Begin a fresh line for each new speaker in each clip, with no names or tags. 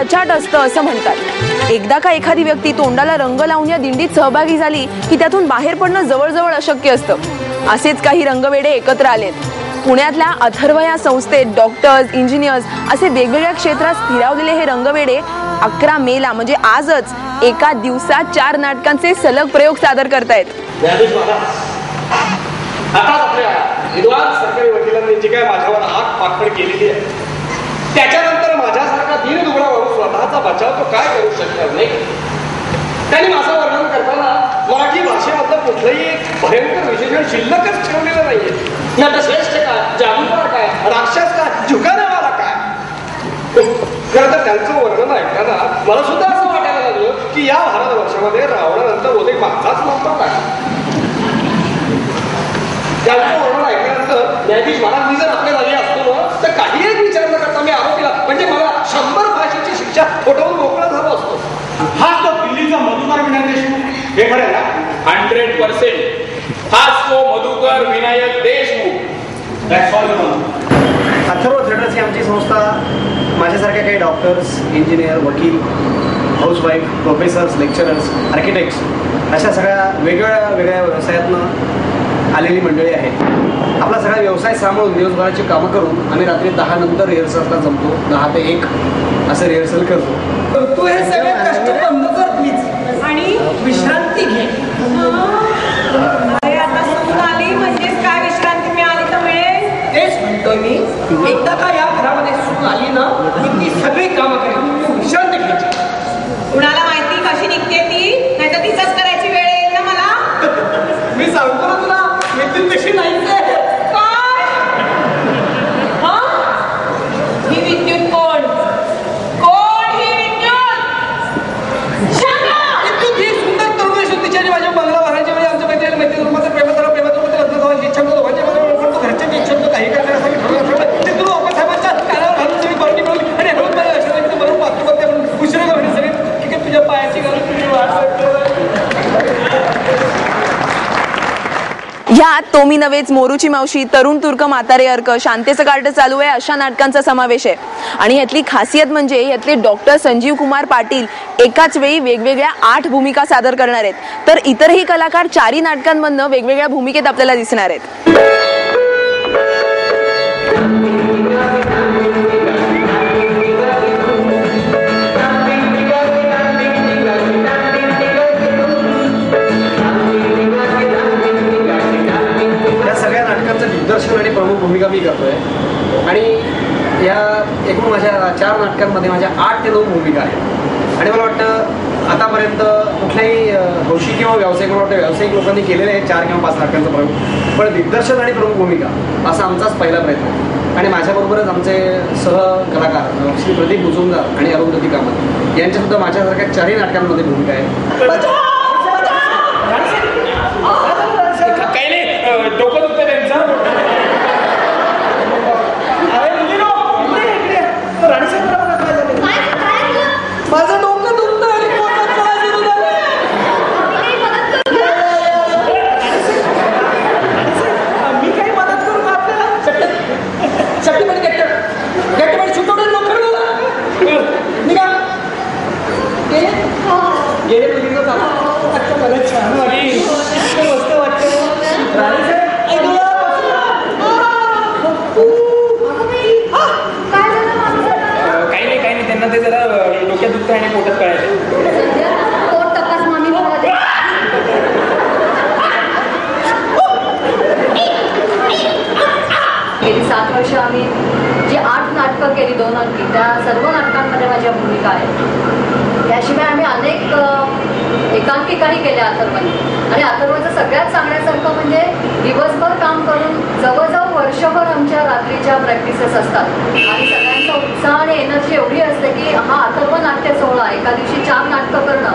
अचाट असतं असं म्हणतात. एकदा का एखादी व्यक्ती तोंडाला रंग लावून या दिंडीत सहभागी झाली की त्यातून बाहेर पडणं जवळजवळ अशक्य असतं. असेच काही रंगवेडे एकत्र आलेत. पुण्यातल्या अथर्व या संस्थेत डॉक्टर्स, इंजिनियर्स असे वेगवेगळ्या क्षेत्रात स्थिरावलेले हे रंगवेडे 11 मेला म्हणजे आजच एका दिवसात 4 नाटकांचे सलग प्रयोग सादर करतायत.
विद्वान सरकारी वकिलांनी जी काय माझ्यावर आग पाखड केलेली आहे त्याच्यानंतर माझ्यासारखा दीन दुबळा माणूस स्वतःचा बचाव तो काय करू शकणार नाही. त्यांनी माझं वर्णन करताना मराठी भाषेमधलं कुठलंही भयंकर विशेषण शिल्लकच ठेवलेलं नाहीये. नटश्रेष्ठ काय, जादूगर काय, राक्षस काय, झुकानेवाला काय. खरं तर त्यांचं वर्णन ऐकताना मला सुद्धा असं वाटायला लागलं की या भारतवर्षामध्ये रावणानंतर उदय माझाच नव्हता काय. त्यांचं वर्णन ऐकल्यानंतर न्यायाधीश महाराज मी जर आपल्या जागी असतो ना तर काही एक विचार न करता मी आरोपीला म्हणजे मला 100 फाशीची शिक्षा ठोठावून मोकळा झालो असतो.
हाच तो दिल्लीचा मधुकर विनायक देशमुख. हे खरं ना?
100% हाच तो मधुकर विनायक देशमुख.
अथर्व थिएटर्स ही आमची संस्था माझ्यासारख्या काही डॉक्टर्स, इंजिनियर, वकील, हाऊसवाईफ, प्रोफेसर्स, लेक्चरर्स, आर्किटेक्ट्स अशा सगळ्या वेगवेगळ्या व्यवसायातनं आलेली मंडळी आहे. आपला सगळा व्यवसाय सांभाळून दिवसभराची कामं करून आम्ही रात्री 10 नंतर रिहर्सलला जमतो. 10 ते 1 असं रिहर्सल करतो.
तू हे सगळे कष्ट बंद कर प्लीज आणि विश्रांती घे.
अरे आता सून आली म्हणजेच काय विश्रांती मिळाली तर मिळेल.
तेच म्हणतोय मी. एकदा का या घरामध्ये सून आली ना की ती सगळी कामं करेल. तू विश्रांती घ्यायची.
कुणाला माहिती कशी निघते ती, नाही तर तिचंच करायची वेळ येईल ना मला.
मी सांगतो ना तुला येतील तशी नाहीच आहे.
काय ही विद्युत कोण ही विद्युत
विद्युत ही सुंदर तरुण शुद्धीची माझ्या बंगला भरायच्या वेळी आमच्या मैत्रिणी रुमाचं प्रेमात लग्न व्हायची इच्छा दोघांच्या मध्ये घरच्यांची इच्छा काही करण्यासाठी ठरवलं ते तुला बाबासाहेबांच्या कानावर घालून सगळी पार्टी मिळवली आणि हळून मला लक्षात बरोबर मातृपत्या म्हणून उशिरा घालून सगळी ठीक आहे तुझ्या पायाची घालून तुझी वाट.
ह्यात तो मी नव्हेच, मोरूची मावशी, तरुण तुर्क म्हातारे अर्क, शांतेचं कार्ड चालू आहे अशा नाटकांचा समावेश आहे. आणि यातली खासियत म्हणजे यातले डॉक्टर संजीव कुमार पाटील एकाच वेळी वेगवेगळ्या 8 भूमिका सादर करणार आहेत. तर इतरही कलाकार 4 नाटकांमधनं वेगवेगळ्या भूमिकेत आपल्याला दिसणार आहेत.
दिग्दर्शन आणि प्रमुख भूमिका मी करतोय आणि या एकूण माझ्या 4 नाटकांमध्ये माझ्या 8 ते 9 भूमिका आहेत. आणि मला वाटतं आतापर्यंत कुठल्याही हौशी किंवा व्यावसायिक लोकांनी केलेले आहे 4 किंवा 5 नाटकांचा प्रयोग. पण दिग्दर्शन आणि प्रमुख भूमिका असा आमचाच पहिला प्रयत्न आहे. आणि माझ्याबरोबरच आमचे सहकलाकार श्री प्रदीप मुजुमदार आणि अरुंधती कामत यांच्यासुद्धा माझ्यासारख्या 4ही नाटकांमध्ये भूमिका आहे.
डोकं दुखतं त्यांचं.
माझं डोकं दुखतं आणि पोटात त्रास सुरू झाला. मी काही मदत करू का आपल्याला? चट्टीमध्ये गट्टमध्ये सुटवून लोखंड निघा गेले मुलीचं काम मला छान वाटली. मस्त वाटतं.
काही नाही त्यांना ते जरा डोक्यात दुखतं आणि पोटात कळायचं.
पोट तपास मामी गेली 7 वर्ष आम्ही जी 8 नाटकं केली 2 अंकी त्या सर्व नाटकांमध्ये माझ्या भूमिका आहेत. त्याशिवाय आम्ही अनेक एकांकिकाही केल्या अथर्वने. आणि अथर्वचं सगळ्यात सांगण्यासारखं म्हणजे दिवसभर काम करून जवळजवळ वर्षभर आमच्या रात्रीच्या प्रॅक्टिसेस असतात आणि सगळ्यांचा उत्साह आणि एनर्जी एवढी असते की हा अथर्व नाट्य सोहळा एका दिवशी 4 नाटकं करणं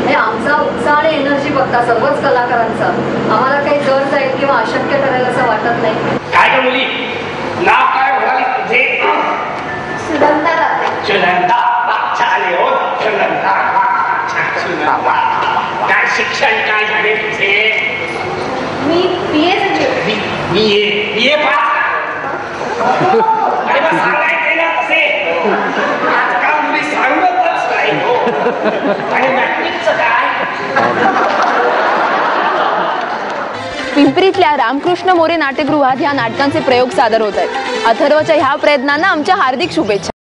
हे आमचा उत्साह आणि एनर्जी बघता सर्वच कलाकारांचा आम्हाला काही जड जाईल किंवा अशक्य करायला असं वाटत नाही.
काय का मुली नाव काय म्हणाले तुझे?
सुगंधा राहते.
सुगंधा चाले हो. सुगंधा काय शिक्षण काय झाले तुझे?
मी BA झाली.
BA pass. अरे बस सांगायचे ना तसे. आजकाल मुली सांगत आणि मॅट्रिकचं काय?
पिंपरीतल्या रामकृष्ण मोरे नाट्यगृहात ह्या नाटकांचे प्रयोग सादर होत आहेत. अथर्वच्या ह्या प्रयत्नांना आमच्या हार्दिक शुभेच्छा.